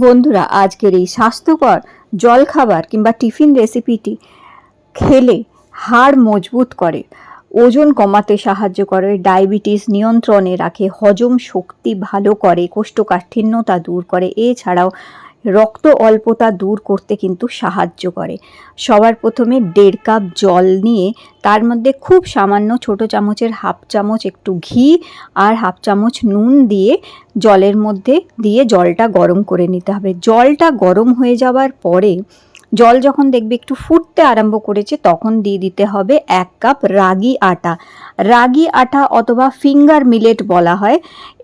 বন্ধুরা, আজকের এই স্বাস্থ্যকর জলখাবার কিংবা টিফিন রেসিপিটি খেলে হাড় মজবুত করে, ওজন কমাতে সাহায্য করে, ডায়াবেটিস নিয়ন্ত্রণে রাখে, হজম শক্তি ভালো করে, কোষ্ঠকাঠিন্যতা দূর করে, এছাড়াও রক্ত অল্পতা দূর করতে কিন্তু সাহায্য করে। সবার প্রথমে 1.5 কাপ জল নিয়ে তার মধ্যে খুব সামান্য ছোট চামচের হাফ চামচ একটু ঘি আর হাফ চামচ নুন দিয়ে জলের মধ্যে দিয়ে জলটা গরম করে নিতে হবে। জলটা গরম হয়ে যাওয়ার পরে জল যখন দেখবে একটু ফুটতে আরম্ভ করেছে তখন দিয়ে দিতে হবে 1 কাপ রাগি আটা। রাগি আটা অথবা ফিঙ্গার মিলেট বলা হয়।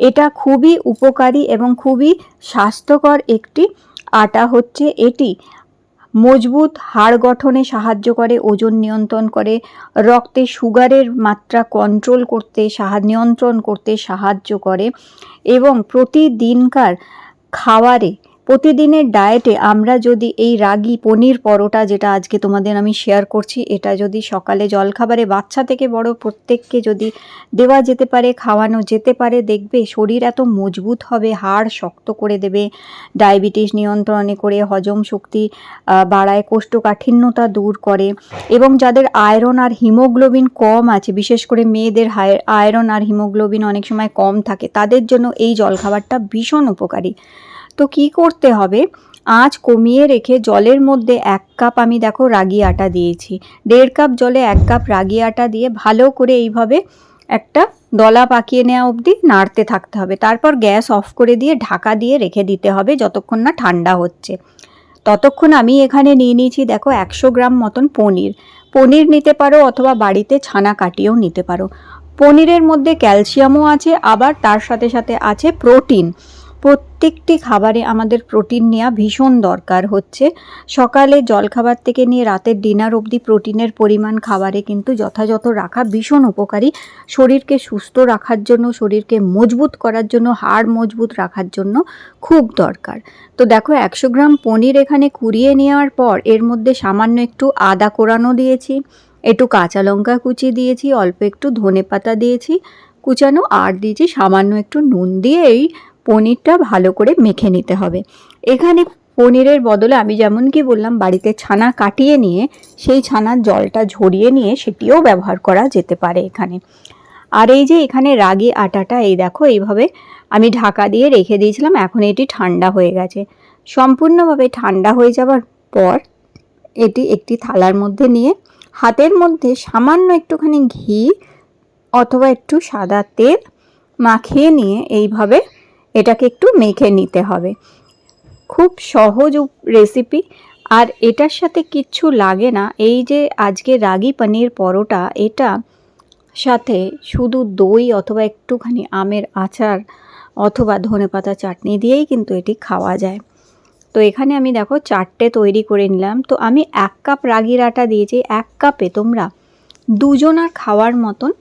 এটা খুবই উপকারী এবং খুবই স্বাস্থ্যকর একটি আটা হচ্ছে এটি। মজবুত হাড় গঠনে সাহায্য করে, ওজন নিয়ন্ত্রণ করে, রক্তে সুগারের মাত্রা কন্ট্রোল করতে নিয়ন্ত্রণ করতে সাহায্য করে এবং প্রতিদিনকার খাবারে প্রতিদিনের ডায়েটে আমরা যদি এই রাগি পনির পরোটা, যেটা আজকে তোমাদের আমি শেয়ার করছি, এটা যদি সকালে জলখাবারে বাচ্চা থেকে বড় প্রত্যেককে যদি দেওয়া যেতে পারে, খাওয়ানো যেতে পারে, দেখবে শরীর এত মজবুত হবে, হাড় শক্ত করে দেবে, ডায়াবেটিস নিয়ন্ত্রণে করে, হজম শক্তি বাড়ায়, কোষ্ঠকাঠিন্যতা দূর করে এবং যাদের আয়রন আর হিমোগ্লোবিন কম আছে, বিশেষ করে মেয়েদের আয়রন আর হিমোগ্লোবিন অনেক সময় কম থাকে, তাদের জন্য এই জলখাবারটা ভীষণ উপকারী। তো কি করতে হবে, আঁচ কমিয়ে রেখে জলের মধ্যে 1 কাপ আমি দেখো রাগি আটা দিয়েছি, 1.5 কাপ জলে 1 কাপ রাগি আটা দিয়ে ভালো করে এইভাবে একটা দলা পাকিয়ে নেওয়া অবধি নাড়তে থাকতে হবে। তারপর গ্যাস অফ করে দিয়ে ঢাকা দিয়ে রেখে দিতে হবে যতক্ষণ না ঠান্ডা হচ্ছে। ততক্ষণ আমি এখানে নিয়ে নিয়েছি দেখো 100 গ্রাম মতন পনির নিতে পারো অথবা বাড়িতে ছানা কাটিয়েও নিতে পারো। পনিরের মধ্যে ক্যালসিয়ামও আছে, আবার তার সাথে সাথে আছে প্রোটিন। প্রত্যেকটি খাবারে আমাদের প্রোটিন নেওয়া ভীষণ দরকার হচ্ছে। সকালে জলখাবার থেকে নিয়ে রাতের ডিনার অবধি প্রোটিনের পরিমাণ খাবারে কিন্তু যথাযথ রাখা ভীষণ উপকারী। শরীরকে সুস্থ রাখার জন্য, শরীরকে মজবুত করার জন্য, হাড় মজবুত রাখার জন্য খুব দরকার। তো দেখো 100 গ্রাম পনির এখানে কুড়িয়ে নেওয়ার পর এর মধ্যে সামান্য একটু আদা কোরানো দিয়েছি, একটু কাঁচা লঙ্কা কুচি দিয়েছি, অল্প একটু ধনেপাতা দিয়েছি কুচানো, আর দিয়েছি সামান্য একটু নুন দিয়ে এই পনিরটা ভালো করে মেখে নিতে হবে। এখানে পনিরের বদলে আমি যেমন কি বললাম, বাড়িতে ছানা কাটিয়ে নিয়ে সেই ছানার জলটা ঝরিয়ে নিয়ে সেটিও ব্যবহার করা যেতে পারে এখানে। আর এই যে এখানে রাগি আটাটা এই দেখো এইভাবে আমি ঢাকা দিয়ে রেখে দিয়েছিলাম, এখন এটি ঠান্ডা হয়ে গেছে। সম্পূর্ণভাবে ঠান্ডা হয়ে যাওয়ার পর এটি একটি থালার মধ্যে নিয়ে হাতের মধ্যে সামান্য একটুখানি ঘি অথবা একটু সাদা তেল মাখিয়ে নিয়ে এইভাবে এটাকে একটু মেখে নিতে হবে। খুব সহজ রেসিপি, আর এটার সাথে কিচ্ছু লাগে না। এই যে আজকে রাগি পনির পরোটা, এটা সাথে শুধু দই অথবা একটুখানি আমের আচার অথবা ধনেপাতা চাটনি দিয়েই কিন্তু এটি খাওয়া যায়। তো এখানে আমি দেখো 4টে তৈরি করে নিলাম। তো আমি 1 কাপ রাগির আটা দিয়েছি, 1 কাপে তোমরা দুজনার খাওয়ার মতন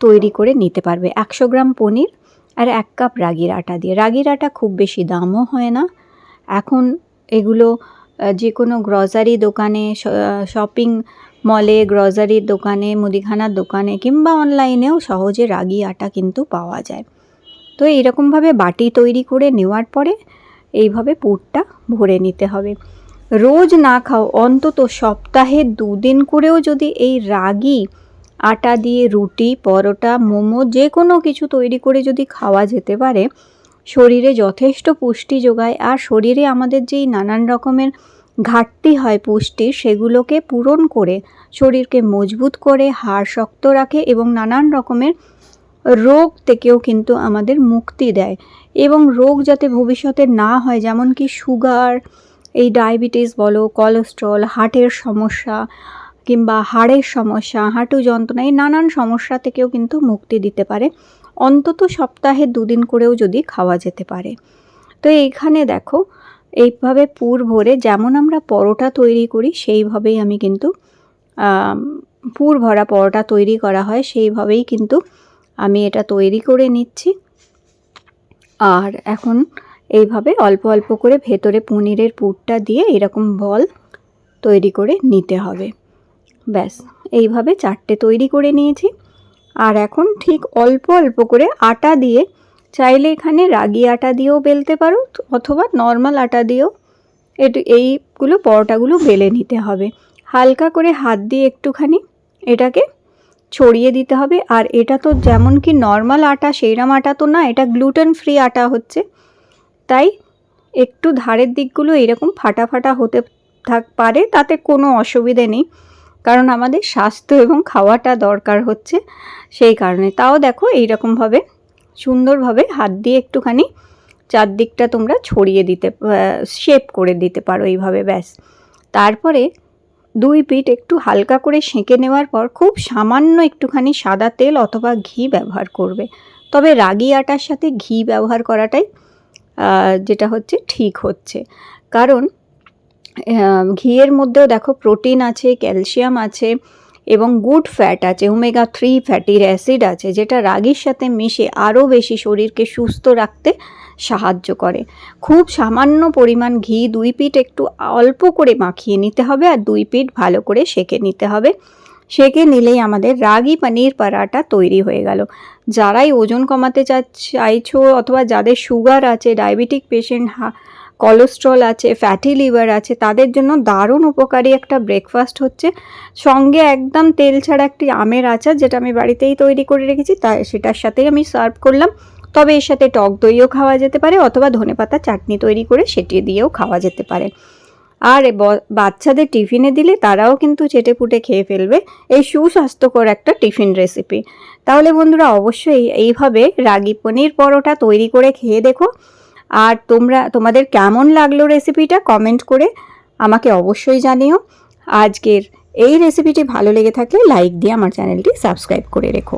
তৈরি করে নিতে পারবে। 100 গ্রাম পনির আর 1 কাপ রাগির আটা দিয়ে। রাগির আটা খুব বেশি দামও হয় না এখন, এগুলো যে কোনো গ্রসারি দোকানে, শপিং মলে, গ্রসারির দোকানে, মুদিখানার দোকানে কিংবা অনলাইনেও সহজে রাগি আটা কিন্তু পাওয়া যায়। তো এইরকমভাবে বাটি তৈরি করে নেওয়ার পরে এইভাবে পুরটা ভরে নিতে হবে। রোজ না খাও, অন্তত সপ্তাহে 2 দিন করেও যদি এই রাগি আটা দিয়ে রুটি, পরোটা, মোমো যে কোনো কিছু তৈরি করে যদি খাওয়া যেতে পারে, শরীরে যথেষ্ট পুষ্টি যোগায়। আর শরীরে আমাদের যেই নানান রকমের ঘাটতি হয় পুষ্টির, সেগুলোকে পূরণ করে শরীরকে মজবুত করে, হাড় শক্ত রাখে এবং নানান রকমের রোগ থেকেও কিন্তু আমাদের মুক্তি দেয়। এবং রোগ যাতে ভবিষ্যতে না হয়, যেমন কি সুগার, এই ডায়াবেটিস বলো, কোলেস্ট্রল, হার্টের সমস্যা কিংবা হাড়ের সমস্যা, হাঁটু যন্ত্রণা, এই নানান সমস্যা থেকেও কিন্তু মুক্তি দিতে পারে, অন্তত সপ্তাহে 2 দিন করেও যদি খাওয়া যেতে পারে। তো এইখানে দেখো এইভাবে পুর ভরে যেমন আমরা পরোটা তৈরি করি সেইভাবেই আমি কিন্তু পুর ভরা পরোটা তৈরি করা হয় সেইভাবেই কিন্তু আমি এটা তৈরি করে নিচ্ছি। আর এখন এইভাবে অল্প অল্প করে ভেতরে পনিরের পুরটা দিয়ে এরকম বল তৈরি করে নিতে হবে। ব্যাস, এইভাবে 4টে তৈরি করে নিয়েছি। আর এখন ঠিক অল্প অল্প করে আটা দিয়ে চাইলে এখানে রাগি আটা দিয়েও বেলতে পারো অথবা নর্মাল আটা দিয়েও এইগুলো পরোটাগুলো বেলে নিতে হবে। হালকা করে হাত দিয়ে একটুখানি এটাকে ছড়িয়ে দিতে হবে। আর এটা তো যেমন কি নর্মাল আটা সেইরকম আটা তো না, এটা গ্লুটেন ফ্রি আটা হচ্ছে, তাই একটু ধারের দিকগুলো এরকম ফাটা ফাটা হতে পারে, তাতে কোনো অসুবিধে নেই, কারণ আমাদের স্বাস্থ্য এবং খাওয়াটা দরকার হচ্ছে সেই কারণে। তাও দেখো এইরকমভাবে সুন্দরভাবে হাত দিয়ে একটুখানি চারদিকটা তোমরা ছড়িয়ে দিতে শেপ করে দিতে পারো এইভাবে, ব্যাস। তারপরে দুই পিঠ একটু হালকা করে সেঁকে নেওয়ার পর খুব সামান্য একটুখানি সাদা তেল অথবা ঘি ব্যবহার করবে। তবে রাগি আটার সাথে ঘি ব্যবহার করাটাই যেটা হচ্ছে ঠিক হচ্ছে, কারণ ঘিয়ের মধ্যেও দেখো প্রোটিন আছে, ক্যালসিয়াম আছে এবং গুড ফ্যাট আছে, ওমেগা 3 ফ্যাটির অ্যাসিড আছে, যেটা রাগির সাথে মিশে আরও বেশি শরীরকে সুস্থ রাখতে সাহায্য করে। খুব সামান্য পরিমাণ ঘি দুই পিঠ একটু অল্প করে মাখিয়ে নিতে হবে আর দুই পিঠ ভালো করে সেঁকে নিতে হবে। সেঁকে নিলেই আমাদের রাগি পনির পরাটা তৈরি হয়ে গেল। যারাই ওজন কমাতে চাইছো অথবা যাদের সুগার আছে, ডায়াবেটিক পেশেন্ট, কোলেস্ট্রল আছে, ফ্যাটি লিভার আছে, তাদের জন্য দারুণ উপকারী একটা ব্রেকফাস্ট হচ্ছে। সঙ্গে একদম তেল ছাড়া একটি আমের আচার, যেটা আমি বাড়িতেই তৈরি করে রেখেছি, তাই সেটার সাথেই আমি সার্ভ করলাম। তবে এর সাথে টক দইও খাওয়া যেতে পারে অথবা ধনেপাতা চাটনি তৈরি করে সেটি দিয়েও খাওয়া যেতে পারে। আর বাচ্চাদের টিফিনে দিলে তারাও কিন্তু চেটেপুটে খেয়ে ফেলবে এই সুস্বাস্থ্যকর একটা টিফিন রেসিপি। তাহলে বন্ধুরা অবশ্যই এইভাবে রাগি পনির পরোটা তৈরি করে খেয়ে দেখো। আর তোমাদের কেমন লাগলো রেসিপিটা কমেন্ট করে আমাকে অবশ্যই জানিও। আজকের এই রেসিপিটি ভালো লেগে থাকলে লাইক দিয়ে আমার চ্যানেলটি সাবস্ক্রাইব করে রেখো।